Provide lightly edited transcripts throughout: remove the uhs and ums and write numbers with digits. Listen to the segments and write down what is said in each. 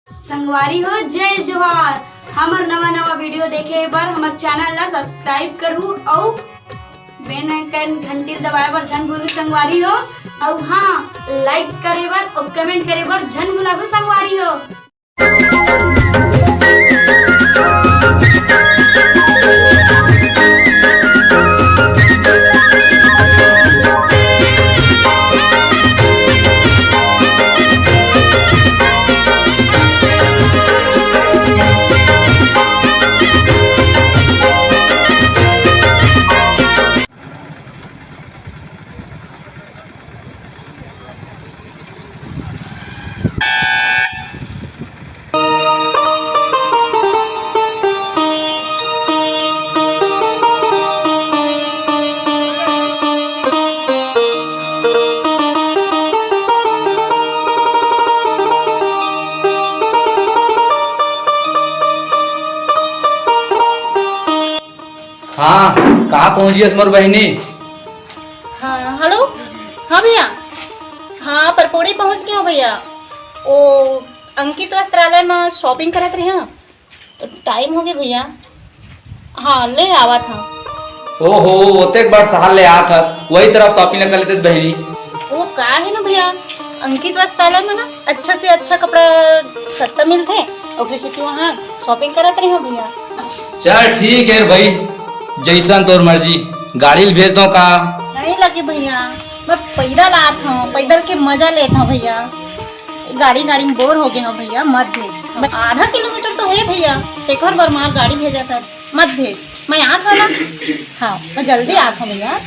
संगवारी हो जय जोहार। हमर नवा वीडियो देखे बर हमर चैनल ला सब्सक्राइब करू और बेल आइकन घंटी दबाए बर झन भूलू संगवारी हो। और हाँ, लाइक करे बर और कमेंट करे बर झन भूलाबू संगवारी हो। हाँ, कहाँ पहुँची मोर बहनी? हाँ हेलो। हाँ भैया, हाँ परपोड़ी पहुँच गया हूँ भैया। ओ अंकित वस्त्रालय में शॉपिंग करत रही हूँ तो टाइम हो गया भैया। हाँ ले आवा था। ओहो, ओते बार सहाल ले आत हस, वही तरफ शॉपिंग कर लेते बहनी। वो का है ना भैया, अंकित वस्त्रालय में ना अच्छा से अच्छा कपड़ा सस्ता मिलते और किसी के वहाँ शॉपिंग करत रही हूँ भैया। चल ठीक है भाई, जैसन तोर मर्जी। गाड़ी भेज दो का? नहीं लगे भैया, मैं पैदल आत हूँ, पैदल के मजा लेता हूँ भैया। गाड़ी में बोर हो गया हूँ भैया, मत भेज। आधा किलोमीटर तो है भैया, एक और बार मार गाड़ी भेजा था, मत भेज। मैं आत हूँ ना। हाँ मैं जल्दी आत हूँ भैया।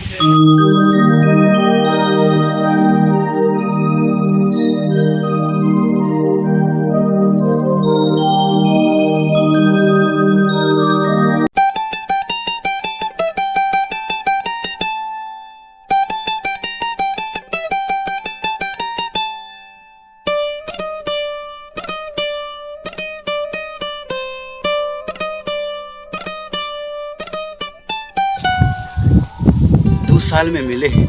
साल में मिले हैं,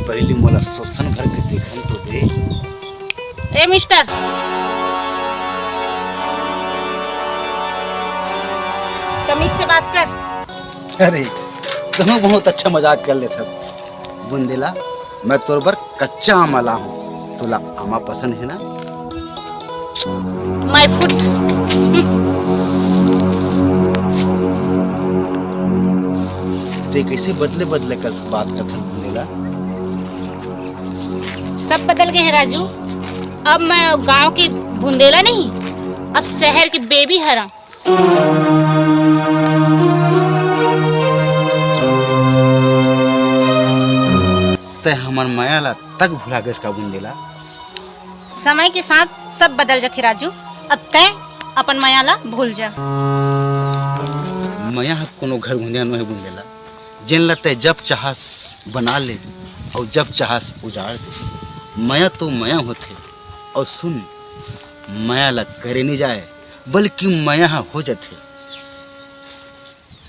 पहली मोला शोषण भर के देखन तो दे। ए मिस्टर, तमीज से बात कर। अरे तुम बहुत अच्छा मजाक कर लेते बुंदेला। मैं तोर बर कच्चा आमा ला हूँ, तुला आमा पसंद है ना? My foot. ते कैसे बदले बदले कर बात करता बुंदेला? सब बदल गए हैं राजू। अब मैं गांव की बुंदेला नहीं, अब शहर की बेबी हरा। ते हमर माया ला तक भुला गए इसका बुंदेला। समय के साथ सब बदल जाते राजू, अब तय अपन माया ला भूल जा। माया कोनो घर घुंदिया नहीं बुंदेला, जिन लते जब चाहस बना ले और जब चाहस उजाड़ दे। माया तो माया होते, और सुन, माया ला करे नहीं जाए बल्कि माया हो जाते।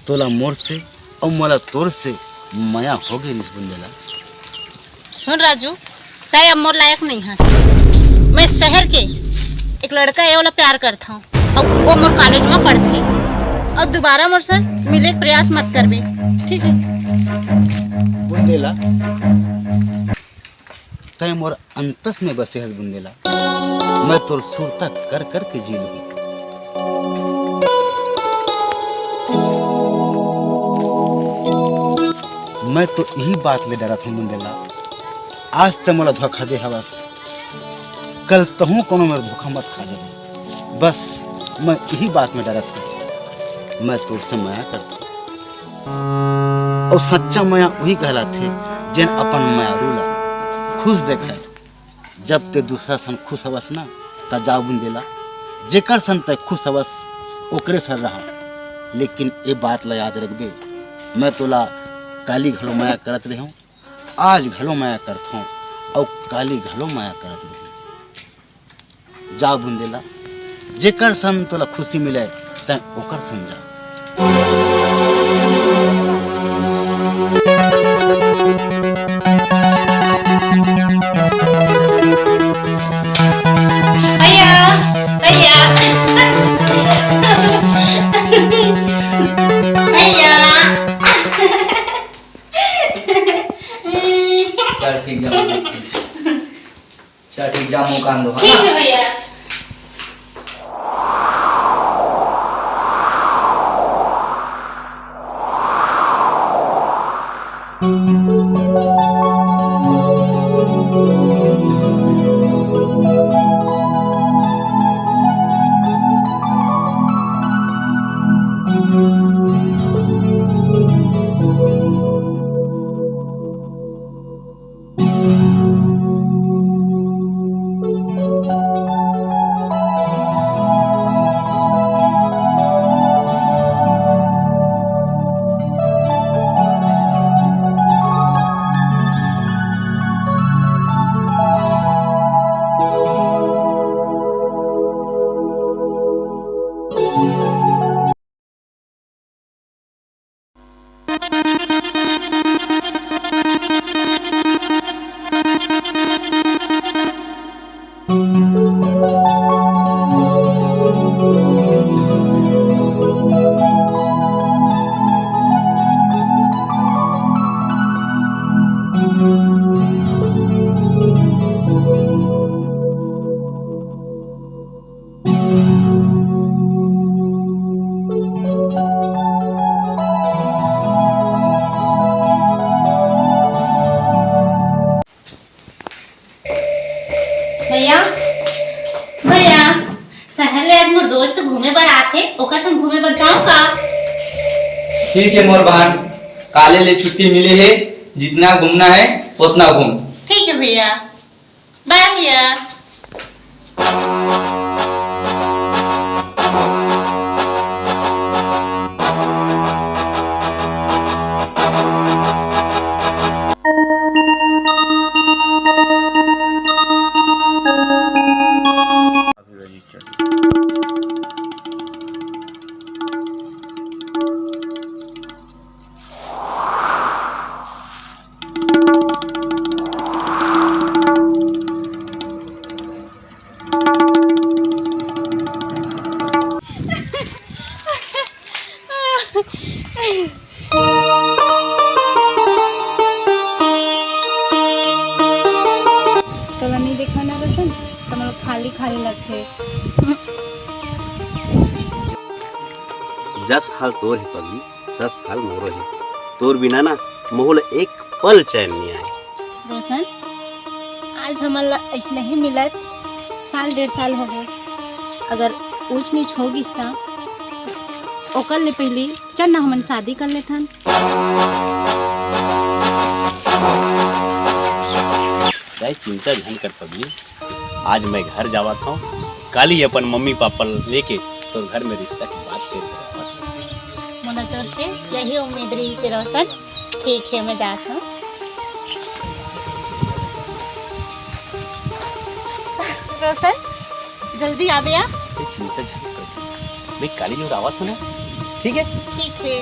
तोला मोर से और मोला तोर से माया हो गई इस बुंदेला। सुन राजू, तय अब मोर लायक नहीं है। मैं शहर के एक लड़का ये वाला प्यार करता हूँ और वो मोर कॉलेज में पढ़ते, और दोबारा मोर से मिले प्रयास मत करबे, ठीक है? बुंदेला तय मोर अंतस में बसे हस बुंदेला। मैं तोर सुरता कर कर के जी लूंगी। मैं तो यही बात ले डरा था बुंदेला, आज तक मोला धोखा दे हवस, कल तहु कोनो मेरे धोखा मत खा जाए। बस मैं यही बात में डरा था। मैं तोर से माया करता, और सच्चा माया वही कहलाथे जिन अपन मायारू ला खुश देखे। जब ते दूसरा सन खुश हवस ना, ता जा बुंदेला, जेकर सन ते खुश हवस ओकरे सर रहा। लेकिन ये बात ला याद रखबे, मैं तोला काली घलो माया करत रही हूँ, आज घलो माया करता हूँ और काली घलो माया करत रही। जा बुंदेला, जेकर सन तोला खुशी मिले तै ओकर सन जा। भैया भैया जा मुंह कान दो ठीक है भैया। भैया भैया शहर ले आज मोर दोस्त घूमे बर आथे, ओकर संग घूमे बर जाऊं का? ठीक है मोर बहन, काले ले छुट्टी मिले है, जितना घूमना है उतना घूम। ठीक है भैया, बाय भैया। तोला नहीं देखा ना रोशन, तो मतलब खाली खाली लगते। 10 हाल तोर है पगली, 10 हाल मोरो है। तोर बिना ना मोहल एक पल चैन नहीं आए। रोशन आज हमारा ऐसा ही मिलत, साल 1.5 साल हो गए। अगर ऊंच नीच होगी ना ओकर ले पहले चल ना हमन शादी कर लेथन। चिंता ध्यान कर पगली, आज मैं घर जावा था, कल ही अपन मम्मी पापा लेके तो घर में रिश्ता की बात कर। मोला तोर से यही उम्मीद रही से रोशन। ठीक है, मैं जाता हूँ। रोशन जल्दी आ भैया। चिंता ध्यान कर, मैं कल ही आवा था ना। ठीक है ठीक है।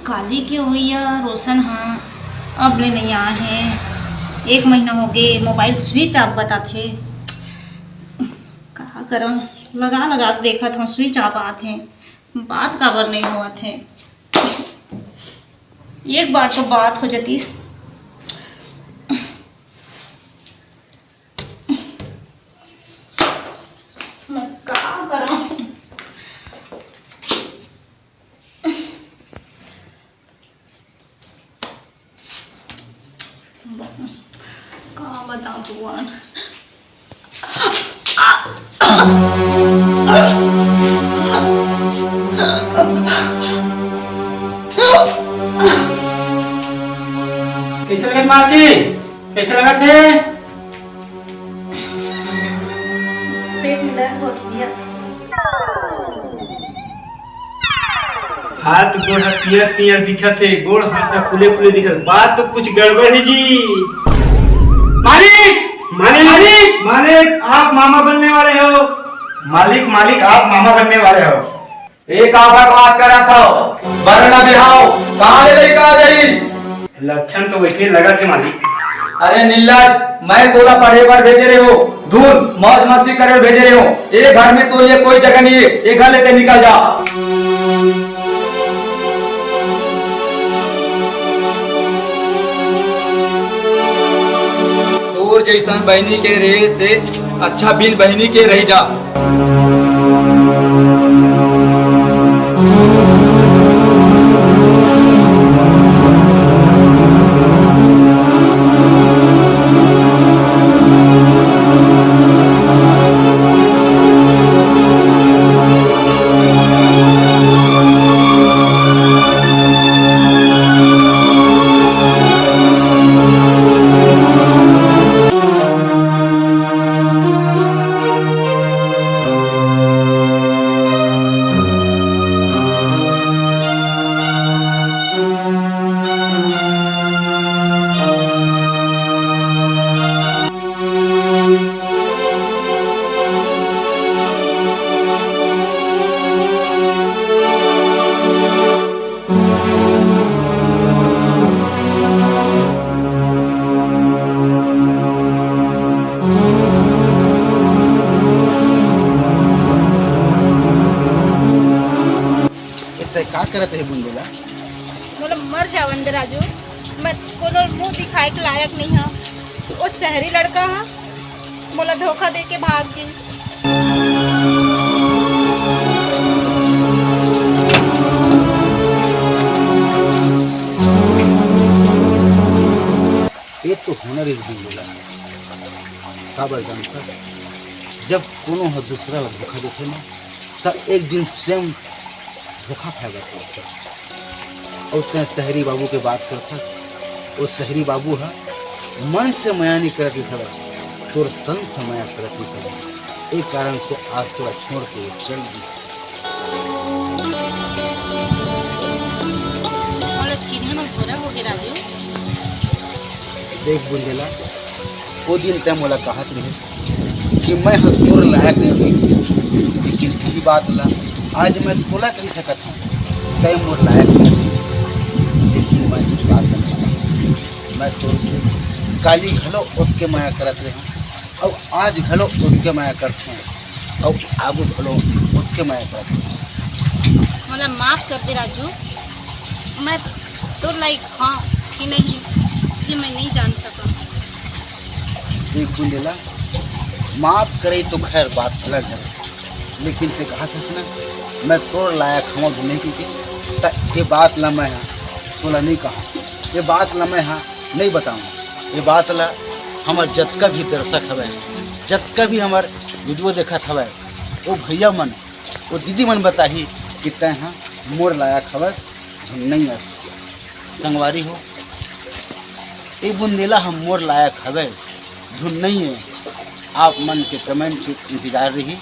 काली के हुई या रोशन, हाँ अब ले नहीं आए हैं। 1 महीना हो गए, मोबाइल स्विच ऑफ बताते। कहा करम, लगा लगा के देखा था स्विच ऑफ आते हैं, बात काबर नहीं हुआ थे। एक बार तो बात हो जाती। मैं क्या करूं? क्या बताऊं भगवान। कैसे लगा मार्टी? कैसे लगा थे? पेट में दर्द हो गया। हाथ गोड़ पियर पियर दिखा थे, गोड़ हाथ फूले फूले दिखा। बात तो कुछ गड़बड़ है जी। मालिक मालिक मालिक, आप मामा बनने वाले हो। मालिक मालिक, आप मामा बनने वाले हो। एक बकवास कर रहा था, वरना बिहाव कहाँ ले लेकर आ गई? लक्षण तो वैसे लगा थे मालिक। अरे नीलज, मैं तोला पढ़े पर भेजे रहे हो, धूल मौज मस्ती करे भेजे रहे हो। ये घर में तो लिए कोई जगह नहीं है, ये घर लेके निकल जा। तोर जैसन बहनी के रहे से अच्छा बिन बहनी के रही जा। का करत है बुंदेला? बोला मर जावन दे राजू, मैं कोनो मुंह दिखाए के लायक नहीं हाँ। वो शहरी लड़का है, बोला धोखा दे के भाग गई। ये तो हुनर ही बुंदेला काबर जानता, जब कोनो हो दूसरा ला धोखा देखे ना, तब एक दिन स्वयं धोखा खाएगा। और उसने शहरी बाबू के बात करता, वो शहरी बाबू है मन से माया नहीं करती सब, तोर तन से माया करती सब। एक कारण से आज थोड़ा छोड़ के चल दी। चीनी में भोरा हो गया राजू। देख बुंदेला, वो दिन तय मोला कहत रही कि मैं तोर लायक नहीं हुई, लेकिन ये बात ला आज मैं तोला कह सकता हूँ, तय मोर लायक नहीं, लेकिन मैं कुछ बात करता, मैं तोर से काली घलो उठ के माया करत रहे, और आज घलो उठ के माया करते हैं, और आगू घलो उठ के माया करते हैं। मला माफ कर दे राजू, मैं तो लाइक हाँ कि नहीं ये मैं नहीं जान सका। देख बुंदेला, माफ करे तो खैर बात अलग है, लेकिन ते कहा था ना मैं तोर लायक हम नहीं की, ये बात ला मैं हाँ तोला नहीं कहा, ये बात ला मैं हाँ नहीं बताऊँ, ये बात ला हमार जतका भी दर्शक हवे, जतका भी हमार वीडियो देखा हवे, वो भैया मन वो दीदी मन बताही कि तय हाँ मोर लायक हवस नहीं हस संगवारी हो। ये बुंदेला हम मोर लायक हवे धुन नहीं है। आप मन के कमेंट के इंतजार रही।